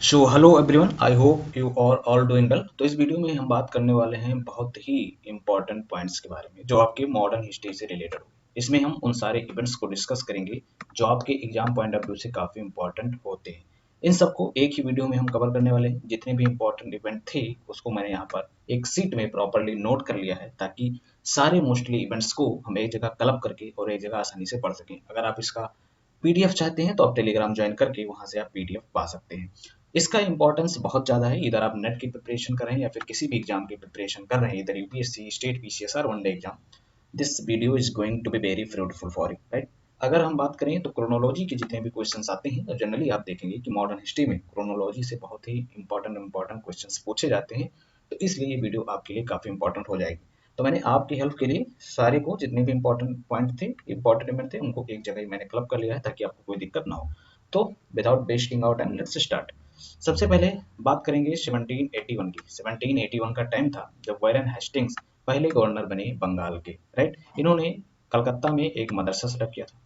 So hello everyone, I hope you are all doing well. तो इस video में हम बात करने वाले हैं बहुत ही इंपॉर्टेंट पॉइंट्स के बारे में जो आपके मॉडर्न हिस्ट्री से रिलेटेड हो। इसमें हम उन सारे इवेंट्स को डिस्कस करेंगे जो आपके एग्जाम पॉइंट ऑफ व्यू से काफ़ी इंपॉर्टेंट होते हैं। इन सबको एक ही वीडियो में हम कवर करने वाले हैं। जितने भी इंपॉर्टेंट इवेंट थे उसको मैंने यहाँ पर एक सीट में प्रॉपरली नोट कर लिया है ताकि सारे मोस्टली इवेंट्स को हम एक जगह क्लब करके और एक जगह आसानी से पढ़ सकें। अगर आप इसका पीडीएफ चाहते हैं तो आप टेलीग्राम ज्वाइन करके वहां से आप पीडीएफ पा सकते हैं। इसका इंपॉर्टेंस बहुत ज़्यादा है। इधर आप नेट की प्रिपरेशन कर रहे हैं या फिर किसी भी एग्जाम की प्रिपरेशन कर रहे हैं, इधर यूपीएससी, स्टेट पीसीएस और one day exam, this video is going to be very fruitful for you, right. अगर हम बात करें तो क्रोनोलॉजी के जितने भी क्वेश्चंस आते हैं तो जनरली आप देखेंगे कि मॉडर्न हिस्ट्री में क्रोनोलॉजी से बहुत ही इंपॉर्टेंट क्वेश्चंस पूछे जाते हैं। तो इसलिए ये वीडियो आपके लिए काफ़ी इंपॉर्टेंट हो जाएगी। तो मैंने आपकी हेल्प के लिए सारे को जितने भी इंपॉर्टेंट पॉइंट थे, इंपॉर्टेंट इवेंट थे, उनको एक जगह ही मैंने क्लब कर लिया है ताकि आपको कोई दिक्कत ना हो। तो without wasting our time let's start. सबसे पहले बात करेंगे 1781 की। 1781 का टाइम था जब वारेन हेस्टिंग्स पहले गवर्नर बने बंगाल के, राइट। इन्होंने कलकत्ता में एक मदरसा सेटअप किया था।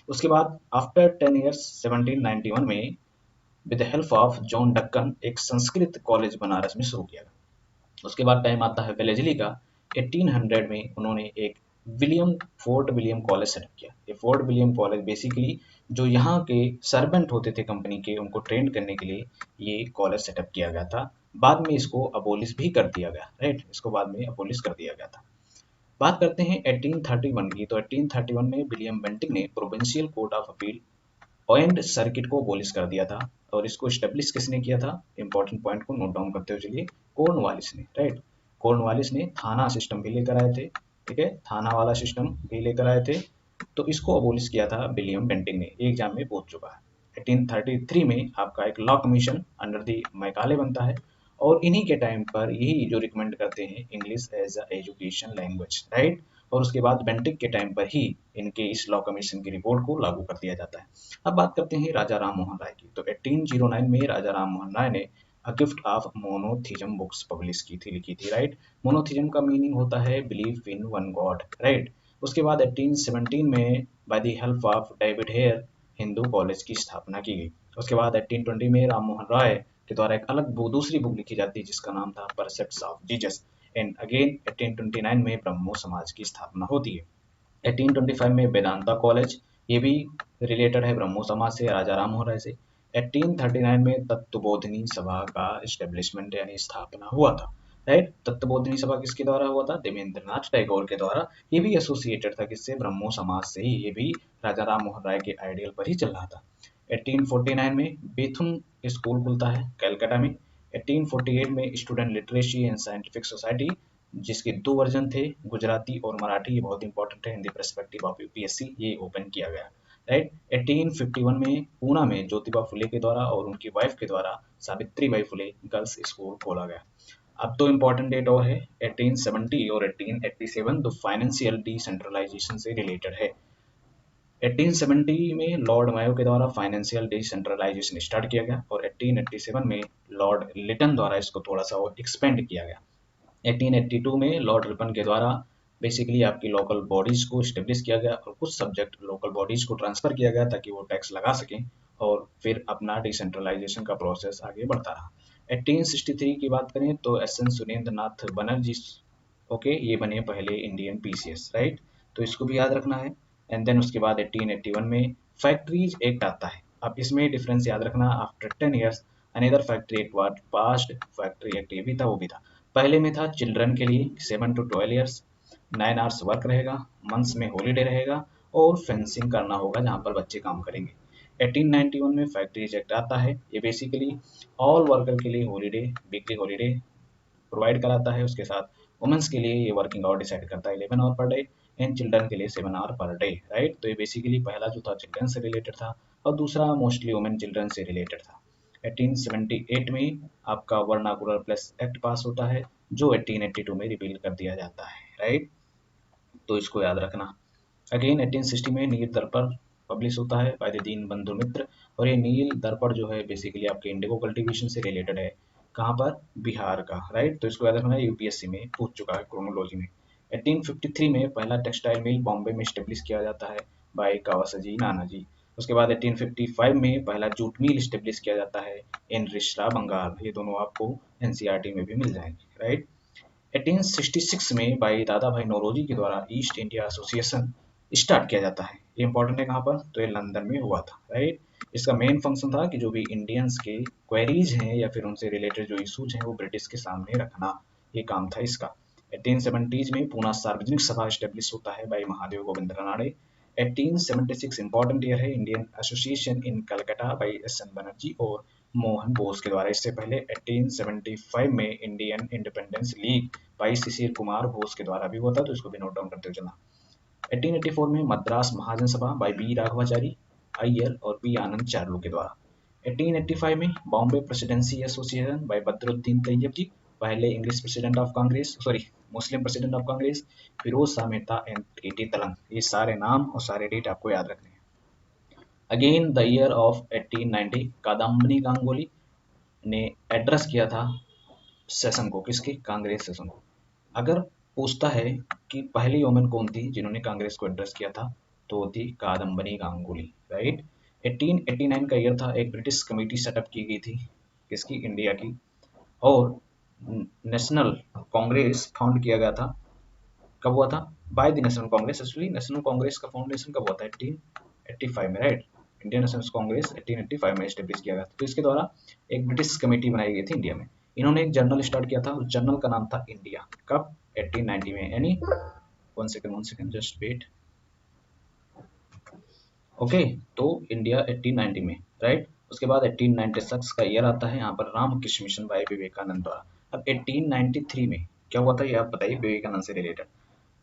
उसके बाद आफ्टर 10 इयर्स 1791 में with the help of John Deccan एक संस्कृत कॉलेज बनारस में शुरू किया। उसके बाद टाइम आता है वेलेजली का। 1800 में उन्होंने एक फोर्ट विलियम कॉलेज सेटअप किया। ये फोर्ट विलियम कॉलेज बेसिकली जो यहाँ के सर्वेंट होते थे कंपनी के, उनको ट्रेन करने के लिए ये कॉलेज सेटअप किया गया था। बाद में इसको अबोलिश भी कर दिया गया, राइट। इसको बाद में अबोलिश कर दिया गया था। बात करते हैं 1831 की। तो 1831 में विलियम बेंटिंग ने provincial court of appeal and circuit को अबोलिश कर दिया था। और इसको स्टेब्लिश किसने किया था? इंपॉर्टेंट पॉइंट को नोट डाउन करते हुए चलिए। कॉर्नवालिस ने, राइट। कॉर्नवालिस ने थाना सिस्टम भी लेकर आए थे, ठीक है, थाना वाला सिस्टम भी लेकर आए थे। तो इसको अबोलिश किया था विलियम बेंटिंग ने, ये एग्जाम में पूछ चुका है। 1833 में आपका एक law commission under the Macaulay बनता है। और इन्हीं के टाइम पर यही जो रिकमेंड करते हैं English as a education language, right. और उसके बाद बेंटिक के टाइम पर ही इनके इस लॉ कमीशन की रिपोर्ट को लागू कर दिया जाता है। अब बात करते हैं राजा राम मोहन राय की। तो 1809 में राजा राम मोहन राय ने a gift of monotheism books publish की थी, लिखी थी, राइट। मोनोथिज्म का मीनिंग होता है belief in one God, right. उसके बाद 1817 में by the help of David Hare Hindu college की स्थापना की गई। उसके बाद 1820 में राम मोहन राय के द्वारा एक अलग दूसरी बुक लिखी जाती है जिसका नाम था परसेप्ट्स ऑफ जीसस। एंड अगेन 1829 में ब्रह्मो समाज की स्थापना होती है। 1825 में वेदांता कॉलेज, ये भी रिलेटेड है ब्रह्मो समाज से, राजा राम मोहन राय से। 1839 में तत्वबोधिनी सभा का इस्टेब्लिशमेंट यानी स्थापना हुआ था, राइट। तत्वबोधिनी सभा किसके द्वारा हुआ था? देवेंद्रनाथ टैगोर के द्वारा। ये भी एसोसिएटेड था किससे? ब्रह्मो समाज से ही। ये भी राजा राम मोहन राय के आइडियल पर ही चल रहा था। 1849 में बेथुन स्कूल खुलता है कलकत्ता में। 1848 में student literacy and scientific society, जिसके दो वर्जन थे, गुजराती और मराठी, ये बहुत इंपॉर्टेंट है in the perspective of UPSC, ये ओपन किया गया, राइट। 1851 में पूना में ज्योतिबा फुले के द्वारा और उनकी वाइफ के द्वारा Savitri by Phule girls school खोला गया। अब तो इम्पोर्टेंट डेट और है 1870 और 1887, तो फाइनेंशियल डिसेंट्रलाइजेशन से रिलेटेड है। 1870 में लॉर्ड मायो के द्वारा फाइनेंशियल डिसेंट्रलाइजेशन स्टार्ट किया गया और 1887 में लॉर्ड लिटन द्वारा इसको थोड़ा सा और एक्सपेंड किया गया। 1882 में लॉर्ड रिपन के द्वारा बेसिकली आपकी लोकल बॉडीज को स्टेब्लिश किया गया और कुछ सब्जेक्ट लोकल बॉडीज को ट्रांसफर किया गया ताकि वो टैक्स लगा सकें और फिर अपना डिसेंट्रलाइजेशन का प्रोसेस आगे बढ़ता रहा। 1863 की बात करें तो एस एन सुरेंद्र नाथ बनर्जी, ओके, ये बने पहले इंडियन पीसीएस, राइट। तो इसको भी याद रखना है। एंड देन उसके बाद 1881 में फैक्ट्रीज एक्ट आता है। अब इसमें डिफरेंस याद रखना, after 10 years another factory act was passed. Factory act ये भी था वो भी था। पहले में था चिल्ड्रन के लिए 7 to 12 ईयर्स, 9 आवर्स वर्क रहेगा, मंथ्स में हॉलीडे रहेगा और फेंसिंग करना होगा जहाँ पर बच्चे काम करेंगे। 1891 में फैक्ट्रीज एक्ट आता है। ये बेसिकली ऑल वर्कर के लिए हॉलीडे, वीकली हॉलीडे प्रोवाइड कराता है। उसके साथ वुमेन्स के लिए ये वर्किंग आवर डिसाइड करता है 11 our per day and children के लिए 7 आवर पर डे, राइट। तो ये बेसिकली पहला जो था चिल्ड्रन से रिलेटेड था और दूसरा मोस्टली वुमेन चिल्ड्रन से रिलेटेड था। 1878 में आपका वर्नाकुलर प्लस एक्ट पास होता है जो 1882 में रिपील कर दिया जाता है, राइट। तो इसको याद रखना। अगेन 1860 में नील दर्पण पब्लिश होता है बाय द दीन बंधु मित्र। और ये नील दर्पण जो है बेसिकली आपके इंडिगो कल्टीवेशन से रिलेटेड है। कहाँ पर? बिहार का, राइट। तो इसको याद रखना, यूपीएससी में पूछ चुका है क्रोनोलॉजी में। 1853 में पहला टेक्सटाइल मिल बॉम्बे में स्टेब्लिश किया जाता है बाय कावासाजी नानाजी। उसके बाद 1855 में पहला जूट मिल स्टेब्लिश किया जाता है इन रिश्रा बंगाल। ये दोनों आपको एनसीईआरटी में भी मिल जाएंगे, राइट। 1866 में भाई दादा भाई नौरोजी के द्वारा ईस्ट इंडिया एसोसिएशन स्टार्ट किया जाता है। ये इंपॉर्टेंट है कहाँ पर, तो ये लंदन में हुआ था, राइट। इसका मेन फंक्शन था कि जो भी इंडियंस के क्वेरीज हैं या फिर उनसे रिलेटेड जो इशूज हैं वो ब्रिटिश के सामने रखना, ये काम था इसका। 1870s में पूना सार्वजनिक सभा स्टेब्लिश होता है by Mahadev Govind Ranade. 1876 important year है, Indian association in Calcutta by S N Banerjee और मोहन बोस के द्वारा। इससे पहले 1875 में Indian independence league by Shishir Kumar Bose के द्वारा भी हुआ था, तो इसको भी नोट डाउन करते हुए चलना। 1884 में मद्रास महाजन सभा बाई बी राघवाचारी अय्यर और पी आनंद चार्लू के द्वारा। 1885 में Bombay presidency association by Badruddin Tyabji, पहले English president of Congress, sorry Muslim president of Congress, Firoz Shah Mehta and T Telang. ये सारे नाम और सारे डेट आपको याद रखने हैं। Again the year of 1890 Kadambini Ganguly ने एड्रेस किया था सेशन को, किसकी, कांग्रेस सेशन को। अगर पूछता है कि पहली वोमेन कौन थी जिन्होंने कांग्रेस को एड्रेस किया था, तो वो थी कादम्बनी गांगुली, राइट। 1889 का ईयर था, एक ब्रिटिश कमेटी सेटअप की गई थी, किसकी, इंडिया की, और नेशनल कांग्रेस फाउंड किया गया था। कब हुआ था, by the national Congress. Actually national Congress का फाउंडेशन कब हुआ था, 1885 में, राइट। इंडियन नेशनल कांग्रेस 1885 में एस्टेब्लिश किया गया था। तो इसके द्वारा एक ब्रिटिश कमेटी बनाई गई थी इंडिया में। इन्होंने एक जर्नल स्टार्ट किया था, उस जर्नल का नाम था इंडिया। कब, 1890 में, यानी one second just wait, okay. तो इंडिया 1890 में, राइट। उसके बाद 1896 का ईयर आता है, यहाँ पर रामकृष्ण मिशन बाय विवेकानंद द्वारा। अब 1893 में क्या हुआ था, ये आप बताइए, विवेकानंद से रिलेटेड।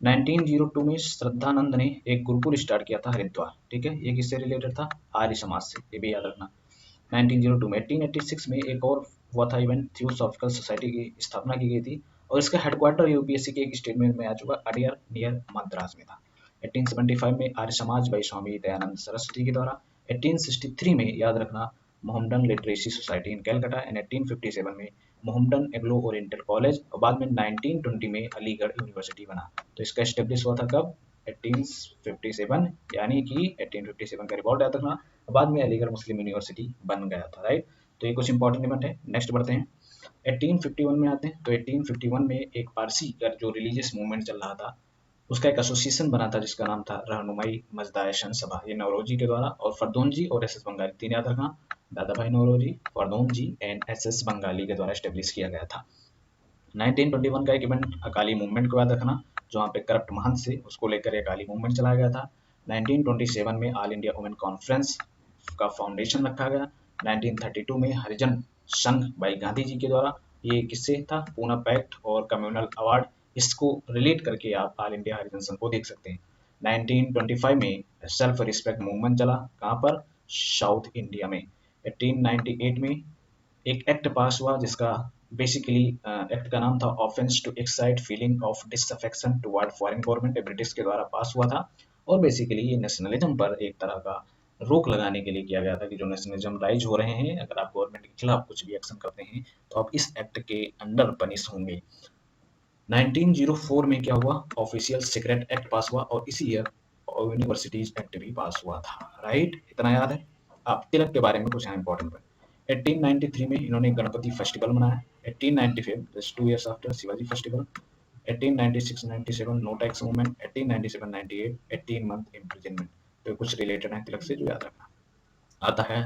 1902 में श्रद्धानंद ने एक गुरुकुल स्टार्ट किया था हरिद्वार, ठीक है। ये किससे रिलेटेड था, आर्य समाज से, ये भी याद रखना। 1902 में 1886 में एक और हुआ था इवेंट, थियोसॉफिकल सोसाइटी की स्थापना की गई थी और इसका हेडक्वार्टर यूपीएससी के एक स्टेटमेंट में आ चुका, अडियर नियर मद्रास में था। 1875 में आर्य समाज बाई स्वामी दयानंद सरस्वती के द्वारा। 1863 में याद रखना Mohammedan literacy society in Calcutta and 1857 में मोहम्मडन एग्लो ओरिएंटल कॉलेज और बाद में 1920 में अलीगढ़ यूनिवर्सिटी बना। तो इसका एस्टेब्लिश हुआ था कब, 1857, यानी कि 1857 का रिकॉर्ड याद रखना। बाद में अलीगढ़ मुस्लिम यूनिवर्सिटी बन गया था, राइट। तो ये कुछ इंपॉर्टेंट इवेंट है। नेक्स्ट बढ़ते हैं, 1851 में आते हैं। तो 1851 में एक पारसी का जो रिलीजियस मूवमेंट चल रहा था, उसका एक एसोसिएशन बना था जिसका नाम था रहनुमाई मजदायशन सभा। ये नौरोजी के द्वारा और फरदौन जी और एस एस बंगाली, तीन याद रखना, दादा भाई नौरोजी, फरदौन जी एंड एस एस बंगाली के द्वारा स्टेब्लिश किया गया था। 1921 का एक इवेंट अकाली मूवमेंट को याद रखना, जहाँ पे करप्ट महंत से उसको लेकर एक अकाली मूवमेंट चलाया गया था। 1927 में ऑल इंडिया वुमेन कॉन्फ्रेंस का फाउंडेशन रखा गया। 1932 में हरिजन संघ भाई गांधी जी के द्वारा, ये किससे था, पूना पैक्ट और कम्युनल अवार्ड, इसको रिलेट करके आप ऑल इंडिया हरिजन संघ को देख सकते हैं। 1925 में सेल्फ रिस्पेक्ट मूवमेंट चला, कहाँ पर, साउथ इंडिया में। 1898 में एक एक्ट पास हुआ जिसका बेसिकली एक्ट का नाम था offence to excite feeling of disaffection toward foreign government, British के द्वारा पास हुआ था। और बेसिकली ये नेशनलिज्म पर एक तरह का रोक लगाने के लिए किया गया था कि जो नेशनलिज्म राइज हो रहे हैं, अगर आप गवर्नमेंट के खिलाफ कुछ भी एक्शन करते हैं तो आप इस एक्ट के अंडर पनिश होंगे। 1904 में क्या हुआ, ऑफिशियल सिगरेट एक्ट पास हुआ और इसी ईयर यूनिवर्सिटीज एक्ट भी पास हुआ था, राइट। इतना याद है। अब तिलक के बारे में कुछ इंपॉर्टेंट है। 1893 में इन्होंने गणपति फेस्टिवल मनाया। 1895 just 2 years after Shivaji festival. 1896-97 no tax movement. 1897-98 18 month imprisonment. तो कुछ रिलेटेड है तिलक से जो याद रखना। आता है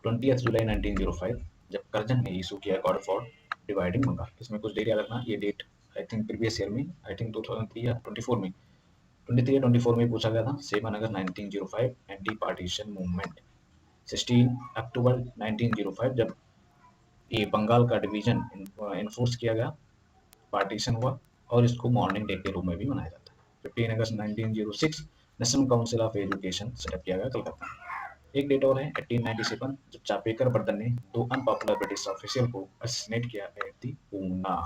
20 जुलाई 1905 जब कर्जन ने इशू किया गॉड फॉर डिवाइडिंग बंगाल। इसमें कुछ डेट याद रखना, ये date I think previous year में, आई थिंक 2003 या 24 में, 23 या 24 में पूछा गया था। 7 अगस्त 1905 एंटी पार्टीशन मूवमेंट। 16 अक्टूबर 1905 जब ये बंगाल का डिवीजन इन्फोर्स किया गया, पार्टीशन हुआ और इसको मॉर्निंग डे के रूप में भी मनाया जाता है। 15 अगस्त 1906 national council of education setup किया गया कलकत्ता में। एक डेट और है 1897 जब चापेकर बर्दन ने दो अनपॉपुलर ब्रिटिश ऑफिशियल को असैसिनेट किया एट दी पूना।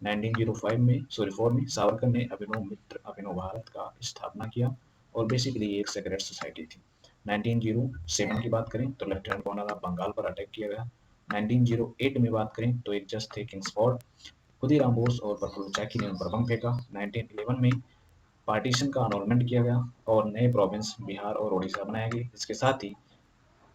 1905 में सॉरी 4 में सावरकर ने अभिनव मित्र अभिनव भारत का स्थापना किया और बेसिकली एक सेक्रेट सोसाइटी थी। 1907 की बात करें तो लेफ्टिनेंट कर्नल ऑफ बंगाल पर अटैक किया गया। 1908 में बात करें तो एक जज थे किंग्सफोर्ड, खुदीराम बोस और प्रफुल्ल चाकी ने उन पर बम फेंका। 1911 में पार्टीशन का अनोलमेंट किया गया और नए प्रोविंस बिहार और उड़ीसा बनाए गए। इसके साथ ही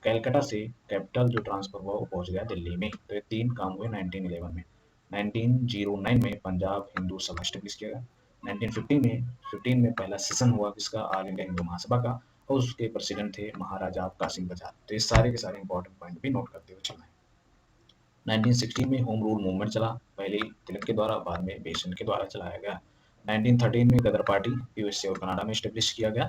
कलकत्ता से कैपिटल जो ट्रांसफर हुआ वो पहुंच गया दिल्ली में। तो ये 3 काम हुए 1911 में। 1909 में पंजाब हिंदू सभा स्टेब्लिश किया गया। 1915 में पहला सेशन हुआ किसका, ऑल इंडिया हिंदू महासभा का, और उसके प्रेसिडेंट थे महाराजा कासिम प्रसाद। तो ये सारे के सारे इंपॉर्टेंट पॉइंट भी नोट करते हुए चलना है। 1916 में होम रूल मूवमेंट चला, पहले तिलक के द्वारा, बाद में बेसन के द्वारा चलाया गया। 1913 में गदर पार्टी यूएसए और कनाडा में स्टेब्लिश किया गया।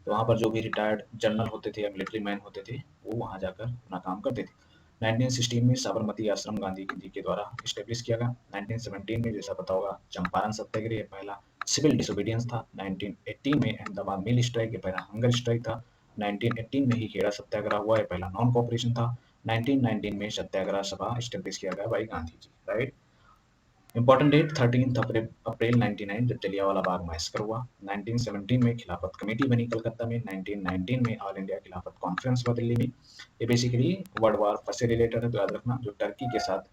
तो वहाँ पर जो भी रिटायर्ड जनरल होते थे या मिलिट्री मैन होते थे वो वहाँ जाकर अपना काम करते थे। 1916 में साबरमती आश्रम गांधी जी के द्वारा स्टेब्लिश किया गया। 1917 में जैसा पता होगा चंपारण सत्याग्रह पहला सिविल डिसोबीडियंस था। 1918 में अहमदाबाद मिल स्ट्राइक ये पहला हंगर स्ट्राइक था। 1918 में ही खेड़ा सत्याग्रह हुआ, ये पहला नॉन कोऑपरेशन था। 1919 में सत्याग्रह सभा स्टेब्लिश किया गया by Gandhi ji, right. Important date 13 April 99 जब जलियांवाला बाग मैसेकर हुआ। 1917 में खिलाफत कमेटी बनी कलकत्ता में। 1919 में ऑल इंडिया खिलाफत कॉन्फ्रेंस हुआ दिल्ली में। ये बेसिकली वर्ल्ड वार फर्स्ट से रिलेटेड है, तो याद रखना जो टर्की के साथ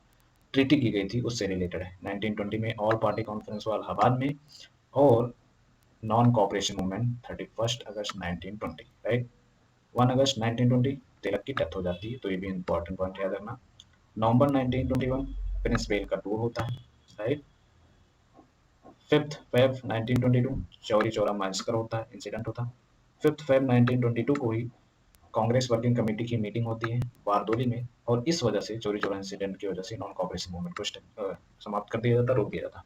ट्रीटी की गई थी उससे रिलेटेड है। 1920 में ऑल पार्टी कॉन्फ्रेंस हुआ इलाहाबाद में। और नॉन कॉपरेशन मूवमेंट 31 अगस्त 1920, राइट। 1 अगस्त 1920 तिलक की डेथ हो जाती है, तो ये भी इंपॉर्टेंट पॉइंट याद रखना। नवंबर 1921 प्रिंस बेल का टूर होता है, right. 5 Feb 1922 Chauri Chaura massacre होता है, इंसिडेंट होता है। 5 फेब 1922 को ही कांग्रेस वर्किंग कमेटी की मीटिंग होती है बारदोली में, और इस वजह से चौरी चौरा इंसिडेंट की वजह से नॉन कॉपरेशन मूवमेंट को समाप्त कर दिया जाता, रोक दिया जाता।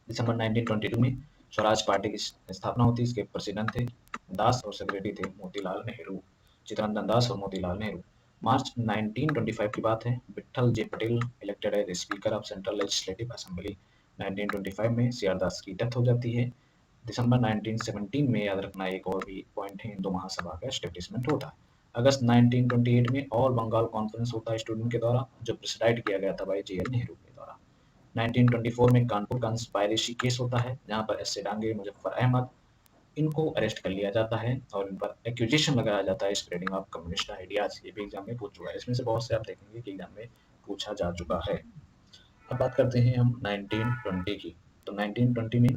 दिसंबर 1922 में स्वराज पार्टी की स्थापना होती है। इसके प्रेसिडेंट थे दास और सेक्रेटरी थे मोतीलाल नेहरू, चित्तरंजन दास और मोतीलाल नेहरू। मार्च 1925 की बात है, Vithal J Patel elected as speaker of central legislative assembly. 1925 में सीआर दास की डेथ हो जाती है। दिसंबर 1917 में याद रखना एक और भी पॉइंट है, हिंदू महासभा का एस्टेब्लिशमेंट होता है। अगस्त 1928 में ऑल बंगाल कॉन्फ्रेंस होता है स्टूडेंट के द्वारा, जो प्रेसिडाइड किया गया था भाई जीएल नेहरू के द्वारा। 1924 में कानपुर कंस्पायरेसी केस होता है, जहां पर एस डांगे, मुजफ्फर अहमद, इनको अरेस्ट कर लिया जाता है और इन पर एक्यूजेशन लगाया जाता है स्प्रेडिंग ऑफ कम्युनिस्ट आइडियाज। ये भी एग्जाम में पूछ चुका है, इसमें से बहुत से आप देखेंगे कि एग्जाम में पूछा जा चुका है। अब बात करते हैं हम 1920 की। तो 1920 में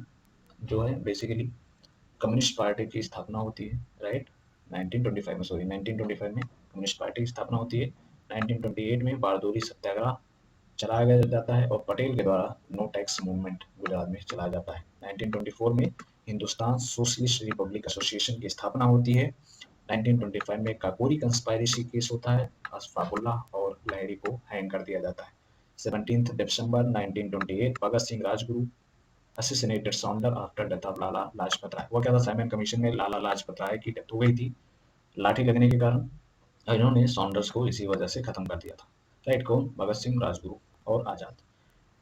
जो है बेसिकली कम्युनिस्ट पार्टी की स्थापना होती है, राइट। 1925 में, सॉरी 1925 में कम्युनिस्ट पार्टी की स्थापना होती है। 1928 में बारदोली सत्याग्रह चलाया जाता है और पटेल के द्वारा नो टैक्स मूवमेंट गुजरात में चलाया जाता है। 1924 में हिंदुस्तान सोशलिस्ट रिपब्लिक एसोसिएशन की स्थापना होती है। 1925 में काकोरी कंस्पायरेसी केस होता है, अशफाकुल्लाह और लाहिड़ी को हैंग कर दिया जाता है। 17 दिसंबर 1928 Bhagat Singh Rajguru assassinated Saunders after death of Lala Lajpat Rai. वो क्या था, साइमन कमीशन में लाला लाजपत राय की डेथ हो गई थी लाठी लगने के कारण, और इन्होंने सॉन्डर्स को इसी वजह से खत्म कर दिया था, राइट। कौन, भगत सिंह राजगुरु और आजाद।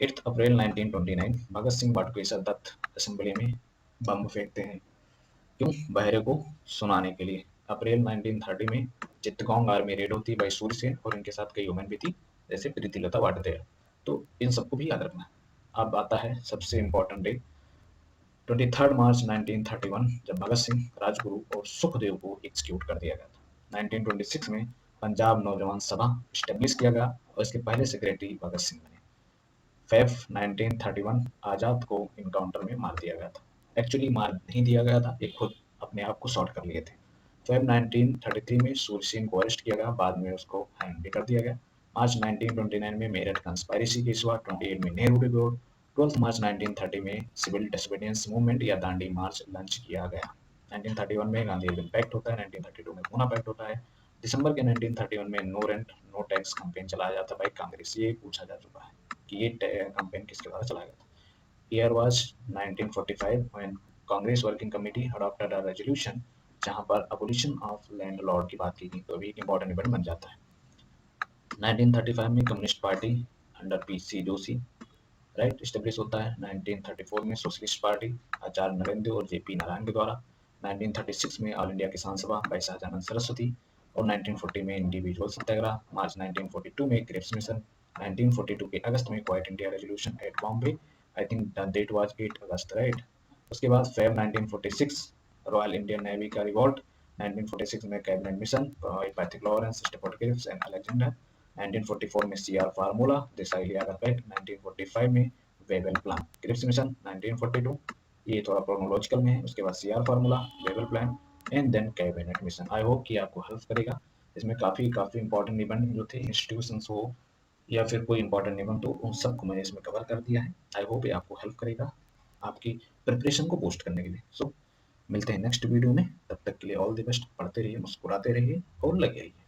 8 अप्रैल 1929 भगत सिंह बटुकेश्वर दत्त असेंबली में बम फेंकते हैं, क्यों, बहरे को सुनाने के लिए। अप्रैल 1930 में चित्तगोंग आर्मी रेड होती है भाई सूर्य सेन, और इनके साथ कई वुमेन भी थी जैसे प्रीतिलता वाटदेर। तो इन सबको भी याद रखना है। अब आता है सबसे इम्पोर्टेंट डे 23 मार्च 1931, जब भगत सिंह, राजगुरु और सुखदेव को एग्जीक्यूट कर दिया गया था। 1926 में पंजाब नौजवान सभा स्टेब्लिश किया गया और इसके पहले सेक्रेटरी भगत सिंह बने। फेब 1931 आजाद को इनकाउंटर में मार दिया गया था। एक्चुअली मार नहीं दिया गया था, ये खुद अपने आप को शॉर्ट कर लिए थे। फेब 1933 में सूर्य सेन को अरेस्ट किया गया, बाद में उसको हैंग भी कर दिया गया। मार्च 1929 में मेरठ कंस्पायरेसी केस हुआ। 28 में नेहरू रिपोर्ट। 12 मार्च 1930 में सिविल डिसोबीडियंस मूवमेंट या दांडी मार्च लॉन्च किया गया। 1931 में गांधी अर्बन पैक्ट होता है। 1932 में पूना पैक्ट होता है। दिसंबर के 1931 में no rent no tax campaign चलाया जाता है भाई कांग्रेस। ये पूछा जा चुका है कि ये कैंपेन किसके द्वारा चलाया गया था। Year was 1945 when Congress working committee adopted a resolution जहां पर abolition of landlord की बात की गई, तो अभी एक इंपॉर्टेंट इवेंट बन जाता है। 1935 में communist party under PC Joshi, right, establish होता है। 1934 में सोशलिस्ट पार्टी आचार्य नरेंद्र और जेपी नारायण के द्वारा। 1936 में ऑल इंडिया किसान सभा बाई शाहजानंद सरस्वती और 1940 में इंडिविजुअल सत्याग्रह। मार्च 1942 में क्रिप्स मिशन। 1942 के अगस्त में quit India resolution at Bombay, I think the date was 8 August, right. उसके बाद फेब 1946 रॉयल इंडियन नेवी का रिवॉल्ट। 1946 में cabinet mission Pethick Lawrence Stafford Cripps and Alexander. 1944 में CR formula Desai Liaquat pact. 1945 में वेबल प्लान क्रिप्स मिशन। 1942 ये थोड़ा क्रोनोलॉजिकल में है, उसके बाद CR formula, Wavell plan and then cabinet mission. I hope कि आपको हेल्प करेगा। इसमें काफ़ी इंपॉर्टेंट निबंध जो थे, इंस्टीट्यूशंस हो या फिर कोई इंपॉर्टेंट निबंध हो, उन सबको मैंने इसमें कवर कर दिया है। आई होप ये आपको हेल्प करेगा आपकी प्रिपरेशन को बूस्ट करने के लिए। सो मिलते हैं नेक्स्ट वीडियो में, तब तक के लिए ऑल द बेस्ट। पढ़ते रहिए, मुस्कुराते रहिए और लगे रहिए।